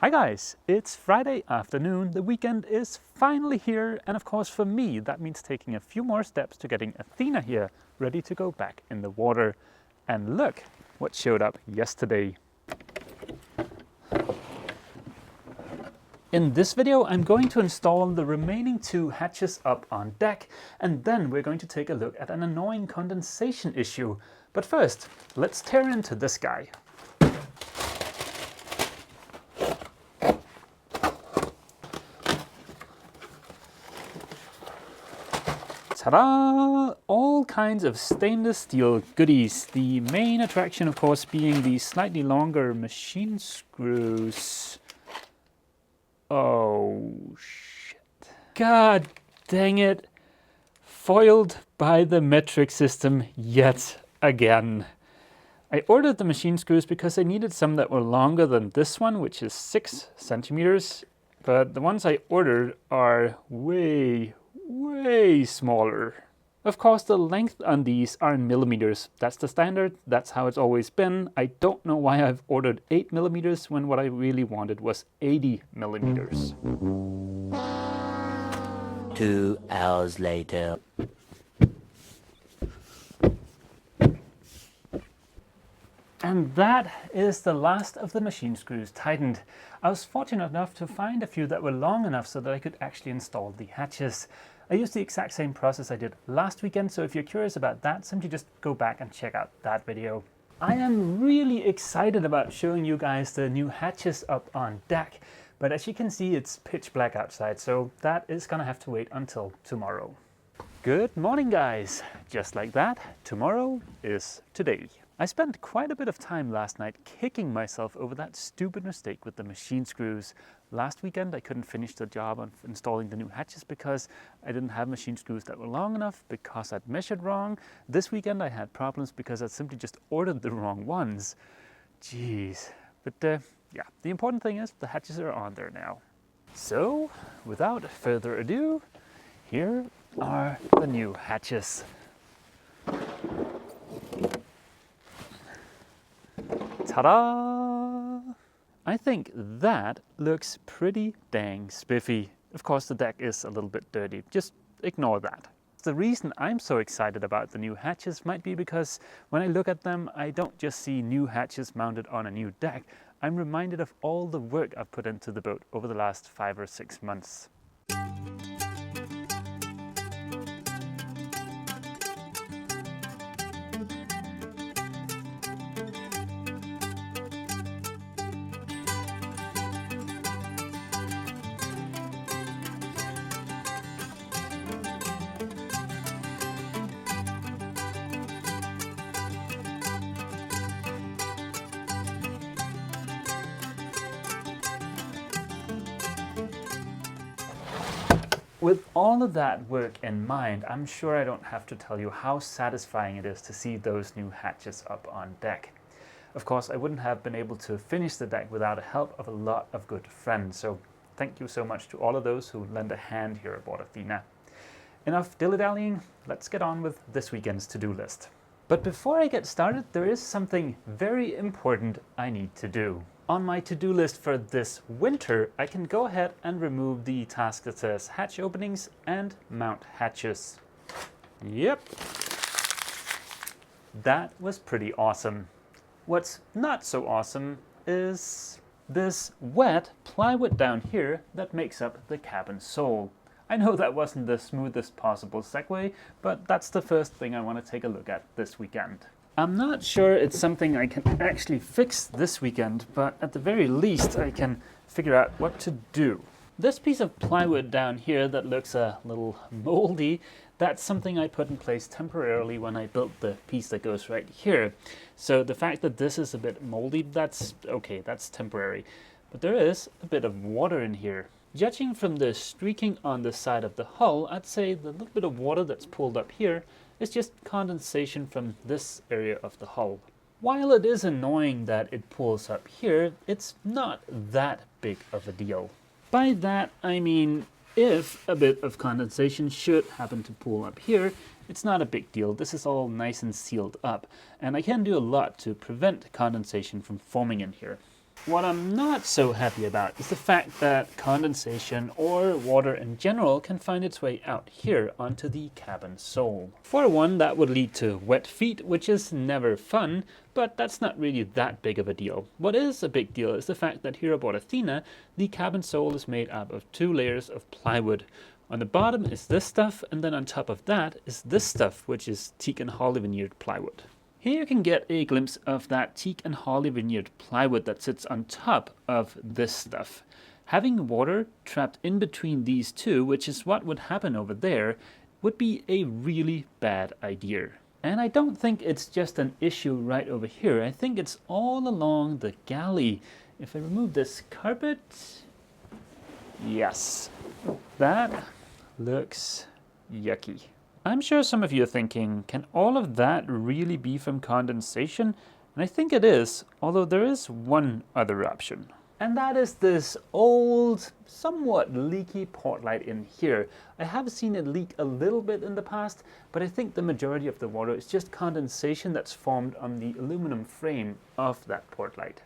Hi guys, it's Friday afternoon, the weekend is finally here, and of course for me that means taking a few more steps to getting Athena here, ready to go back in the water. And look what showed up yesterday. In this video I'm going to install the remaining 2 hatches up on deck, and then we're going to take a look at an annoying condensation issue. But first, let's tear into this guy. Ta-da! All kinds of stainless steel goodies. The main attraction, of course, being the slightly longer machine screws. Oh, shit. God dang it. Foiled by the metric system yet again. I ordered the machine screws because I needed some that were longer than this one, which is 6 centimeters. But the ones I ordered are way smaller. Of course, the length on these are in millimeters. That's the standard. That's how it's always been. I don't know why I've ordered 8 millimeters when what I really wanted was 80 millimeters. 2 hours later. And that is the last of the machine screws tightened. I was fortunate enough to find a few that were long enough so that I could actually install the hatches. I used the exact same process I did last weekend, so if you're curious about that, simply just go back and check out that video. I am really excited about showing you guys the new hatches up on deck, but as you can see it's pitch black outside, so that is gonna have to wait until tomorrow. Good morning guys! Just like that, tomorrow is today. I spent quite a bit of time last night kicking myself over that stupid mistake with the machine screws. Last weekend I couldn't finish the job of installing the new hatches because I didn't have machine screws that were long enough, because I'd measured wrong. This weekend I had problems because I'd simply just ordered the wrong ones. Jeez. But yeah, the important thing is the hatches are on there now. So, without further ado, here are the new hatches. Ta-da! I think that looks pretty dang spiffy. Of course the deck is a little bit dirty, just ignore that. The reason I'm so excited about the new hatches might be because when I look at them I don't just see new hatches mounted on a new deck, I'm reminded of all the work I've put into the boat over the last 5 or 6 months. With all of that work in mind, I'm sure I don't have to tell you how satisfying it is to see those new hatches up on deck. Of course, I wouldn't have been able to finish the deck without the help of a lot of good friends, so thank you so much to all of those who lend a hand here aboard Athena. Enough dilly-dallying, let's get on with this weekend's to-do list. But before I get started, there is something very important I need to do. On my to-do list for this winter, I can go ahead and remove the task that says hatch openings and mount hatches. Yep. That was pretty awesome. What's not so awesome is this wet plywood down here that makes up the cabin sole. I know that wasn't the smoothest possible segue, but that's the first thing I want to take a look at this weekend. I'm not sure it's something I can actually fix this weekend, but at the very least I can figure out what to do. This piece of plywood down here that looks a little moldy, that's something I put in place temporarily when I built the piece that goes right here. So the fact that this is a bit moldy, that's okay, that's temporary. But there is a bit of water in here. Judging from the streaking on the side of the hull, I'd say the little bit of water that's pulled up here is just condensation from this area of the hull. While it is annoying that it pulls up here, it's not that big of a deal. By that I mean, if a bit of condensation should happen to pool up here, it's not a big deal. This is all nice and sealed up, and I can do a lot to prevent condensation from forming in here. What I'm not so happy about is the fact that condensation or water in general can find its way out here onto the cabin sole. For one, that would lead to wet feet, which is never fun, but that's not really that big of a deal. What is a big deal is the fact that here aboard Athena, the cabin sole is made up of 2 layers of plywood. On the bottom is this stuff, and then on top of that is this stuff, which is teak and holly veneered plywood. Here you can get a glimpse of that teak and holly veneered plywood that sits on top of this stuff. Having water trapped in between these two, which is what would happen over there, would be a really bad idea. And I don't think it's just an issue right over here. I think it's all along the galley. If I remove this carpet, yes, that looks yucky. I'm sure some of you are thinking, can all of that really be from condensation? And I think it is, although there is one other option. And that is this old, somewhat leaky port light in here. I have seen it leak a little bit in the past, but I think the majority of the water is just condensation that's formed on the aluminum frame of that port light.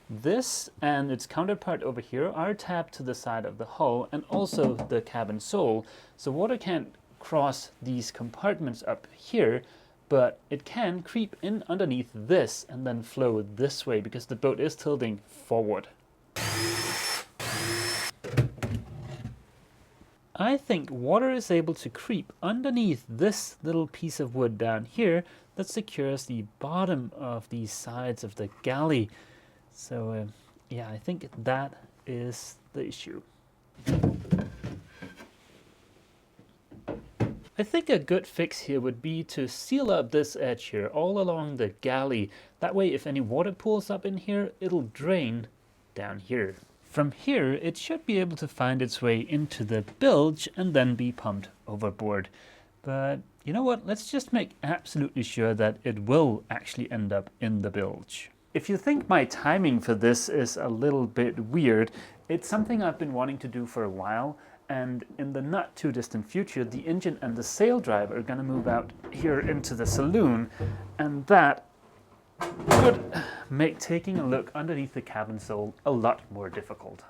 This and its counterpart over here are tapped to the side of the hull and also the cabin sole, so water can't cross these compartments up here, but it can creep in underneath this and then flow this way because the boat is tilting forward. I think water is able to creep underneath this little piece of wood down here that secures the bottom of the sides of the galley. So yeah, I think that is the issue. I think a good fix here would be to seal up this edge here all along the galley. That way if any water pools up in here, it'll drain down here. From here, it should be able to find its way into the bilge and then be pumped overboard. But you know what? Let's just make absolutely sure that it will actually end up in the bilge. If you think my timing for this is a little bit weird, it's something I've been wanting to do for a while. And in the not too distant future, the engine and the sail drive are going to move out here into the saloon, and that would make taking a look underneath the cabin sole a lot more difficult.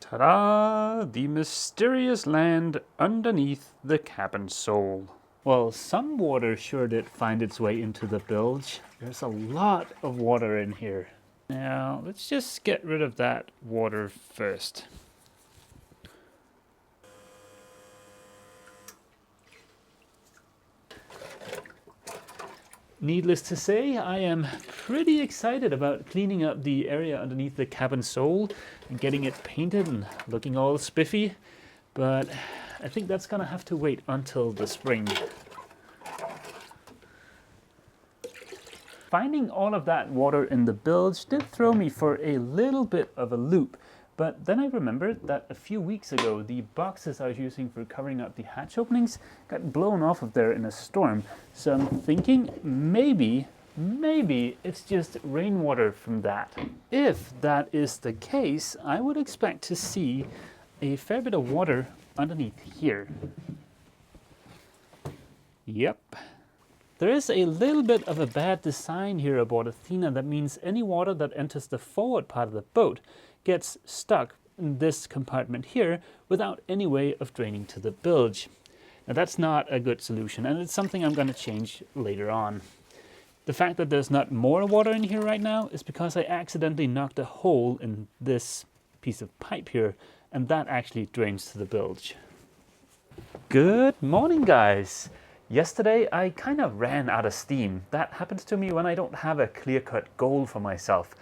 Ta-da! The mysterious land underneath the cabin sole. Well, some water sure did find its way into the bilge. There's a lot of water in here. Now, let's just get rid of that water first. Needless to say, I am pretty excited about cleaning up the area underneath the cabin sole and getting it painted and looking all spiffy, but I think that's gonna have to wait until the spring. Finding all of that water in the bilge did throw me for a little bit of a loop, but then I remembered that a few weeks ago the boxes I was using for covering up the hatch openings got blown off of there in a storm. So I'm thinking maybe it's just rainwater from that. If that is the case, I would expect to see a fair bit of water underneath here. Yep. There is a little bit of a bad design here aboard Athena that means any water that enters the forward part of the boat gets stuck in this compartment here without any way of draining to the bilge. Now that's not a good solution, and it's something I'm going to change later on. The fact that there's not more water in here right now is because I accidentally knocked a hole in this piece of pipe here, and that actually drains to the bilge. Good morning, guys! Yesterday I kind of ran out of steam. That happens to me when I don't have a clear-cut goal for myself.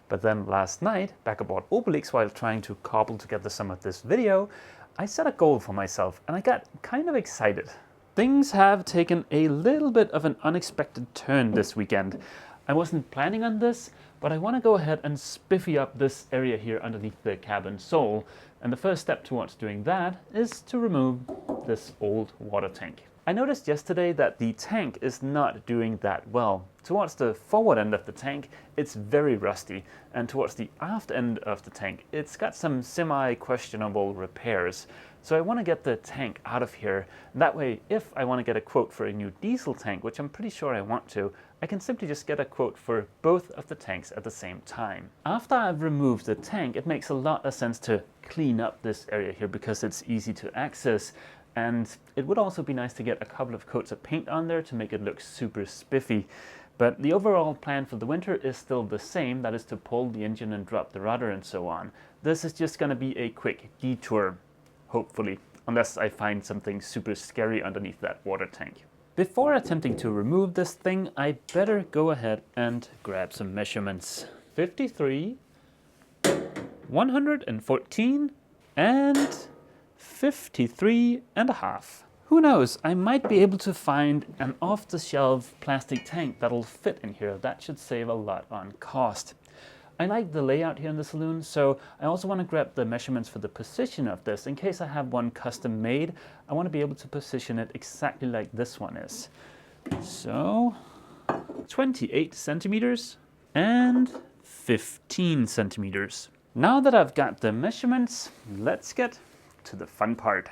But then last night, back aboard Obelix while trying to cobble together some of this video, I set a goal for myself and I got kind of excited. Things have taken a little bit of an unexpected turn this weekend. I wasn't planning on this, but I want to go ahead and spiffy up this area here underneath the cabin sole. And the first step towards doing that is to remove this old water tank. I noticed yesterday that the tank is not doing that well. Towards the forward end of the tank, it's very rusty, and towards the aft end of the tank, it's got some semi-questionable repairs. So I want to get the tank out of here. That way, if I want to get a quote for a new diesel tank, which I'm pretty sure I want to, I can simply just get a quote for both of the tanks at the same time. After I've removed the tank, it makes a lot of sense to clean up this area here because it's easy to access. And it would also be nice to get a couple of coats of paint on there to make it look super spiffy. But the overall plan for the winter is still the same, that is to pull the engine and drop the rudder and so on. This is just going to be a quick detour, hopefully, unless I find something super scary underneath that water tank. Before attempting to remove this thing, I better go ahead and grab some measurements. 53, 114, and 53.5. Who knows, I might be able to find an off-the-shelf plastic tank that'll fit in here. That should save a lot on cost. I like the layout here in the saloon, so I also want to grab the measurements for the position of this. In case I have one custom made, I want to be able to position it exactly like this one is. So, 28 centimeters and 15 centimeters. Now that I've got the measurements, let's get to the fun part.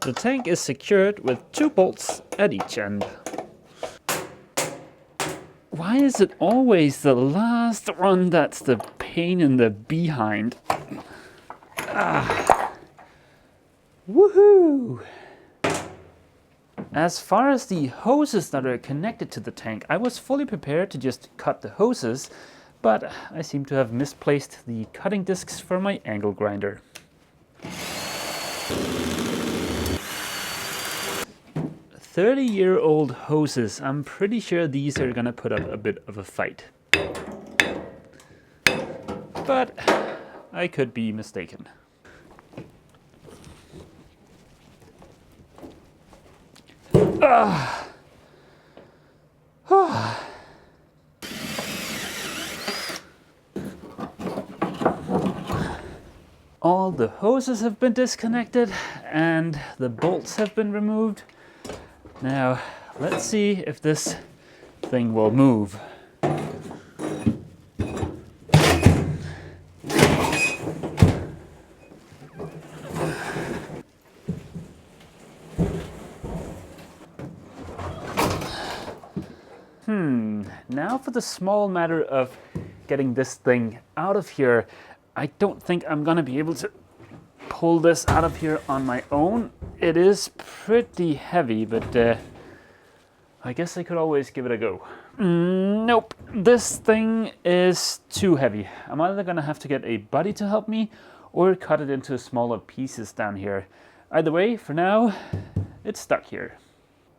The tank is secured with 2 bolts at each end. Why is it always the last one that's the pain in the behind? Woohoo! As far as the hoses that are connected to the tank, I was fully prepared to just cut the hoses, but I seem to have misplaced the cutting discs for my angle grinder. 30-year-old hoses. I'm pretty sure these are gonna put up a bit of a fight. But I could be mistaken. All the hoses have been disconnected and the bolts have been removed. Now, let's see if this thing will move. Now for the small matter of getting this thing out of here. I don't think I'm gonna be able to pull this out of here on my own. It is pretty heavy, but I guess I could always give it a go. Nope, this thing is too heavy. I'm either gonna have to get a buddy to help me or cut it into smaller pieces down here. Either way, for now, it's stuck here.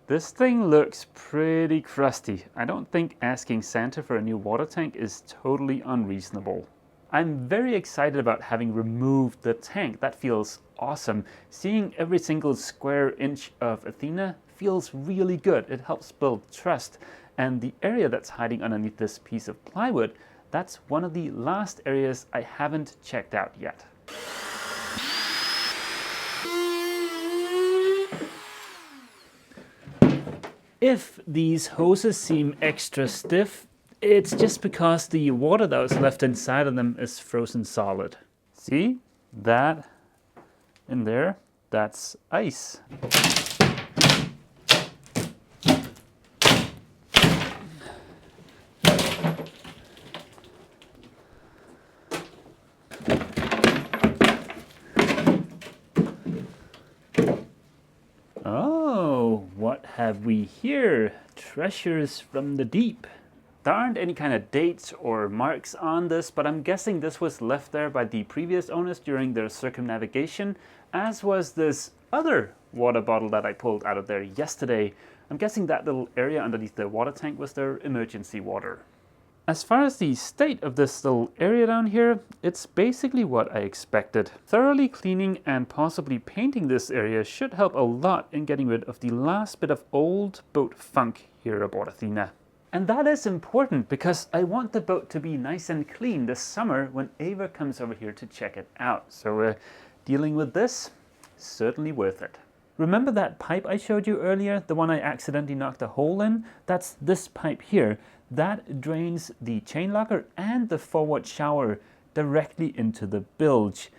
This thing looks pretty crusty. I don't think asking Santa for a new water tank is totally unreasonable. I'm very excited about having removed the tank. That feels awesome. Seeing every single square inch of Athena feels really good. It helps build trust. And the area that's hiding underneath this piece of plywood, that's one of the last areas I haven't checked out yet. If these hoses seem extra stiff, it's just because the water that was left inside of them is frozen solid. See? That in there, that's ice. Oh, what have we here? Treasures from the deep. There aren't any kind of dates or marks on this, but I'm guessing this was left there by the previous owners during their circumnavigation, as was this other water bottle that I pulled out of there yesterday. I'm guessing that little area underneath the water tank was their emergency water. As far as the state of this little area down here, it's basically what I expected. Thoroughly cleaning and possibly painting this area should help a lot in getting rid of the last bit of old boat funk here aboard Athena. And that is important because I want the boat to be nice and clean this summer when Ava comes over here to check it out. So dealing with this, certainly worth it. Remember that pipe I showed you earlier, the one I accidentally knocked a hole in? That's this pipe here. That drains the chain locker and the forward shower directly into the bilge.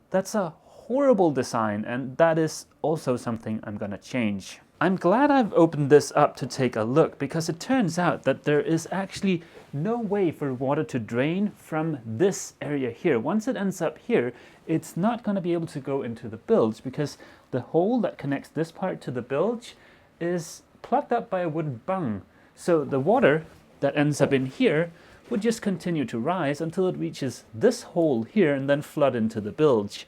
That's a horrible design, and that is also something I'm gonna change. I'm glad I've opened this up to take a look, because it turns out that there is actually no way for water to drain from this area here. Once it ends up here, it's not going to be able to go into the bilge, because the hole that connects this part to the bilge is plugged up by a wooden bung. So the water that ends up in here would just continue to rise until it reaches this hole here and then flood into the bilge.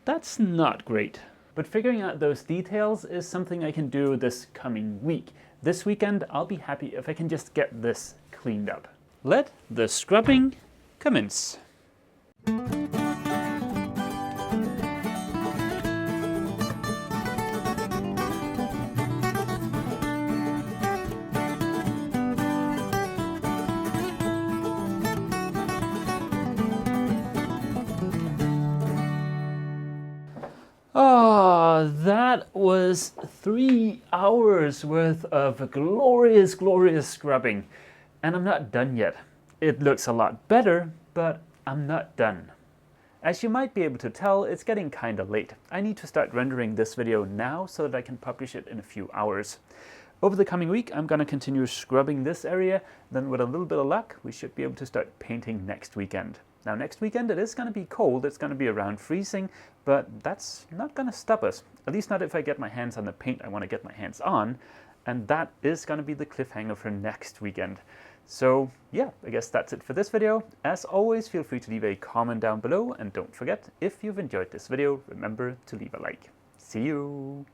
That's not great. But figuring out those details is something I can do this coming week. This weekend, I'll be happy if I can just get this cleaned up. Let the scrubbing commence. Oh, that was 3 hours worth of glorious, glorious scrubbing. And I'm not done yet. It looks a lot better, but I'm not done. As you might be able to tell, it's getting kinda late. I need to start rendering this video now so that I can publish it in a few hours. Over the coming week, I'm gonna continue scrubbing this area. Then with a little bit of luck, we should be able to start painting next weekend. Now next weekend it is going to be cold, it's going to be around freezing, but that's not going to stop us. At least not if I get my hands on the paint I want to get my hands on, and that is going to be the cliffhanger for next weekend. So yeah, I guess that's it for this video. As always, feel free to leave a comment down below, and don't forget, if you've enjoyed this video, remember to leave a like. See you!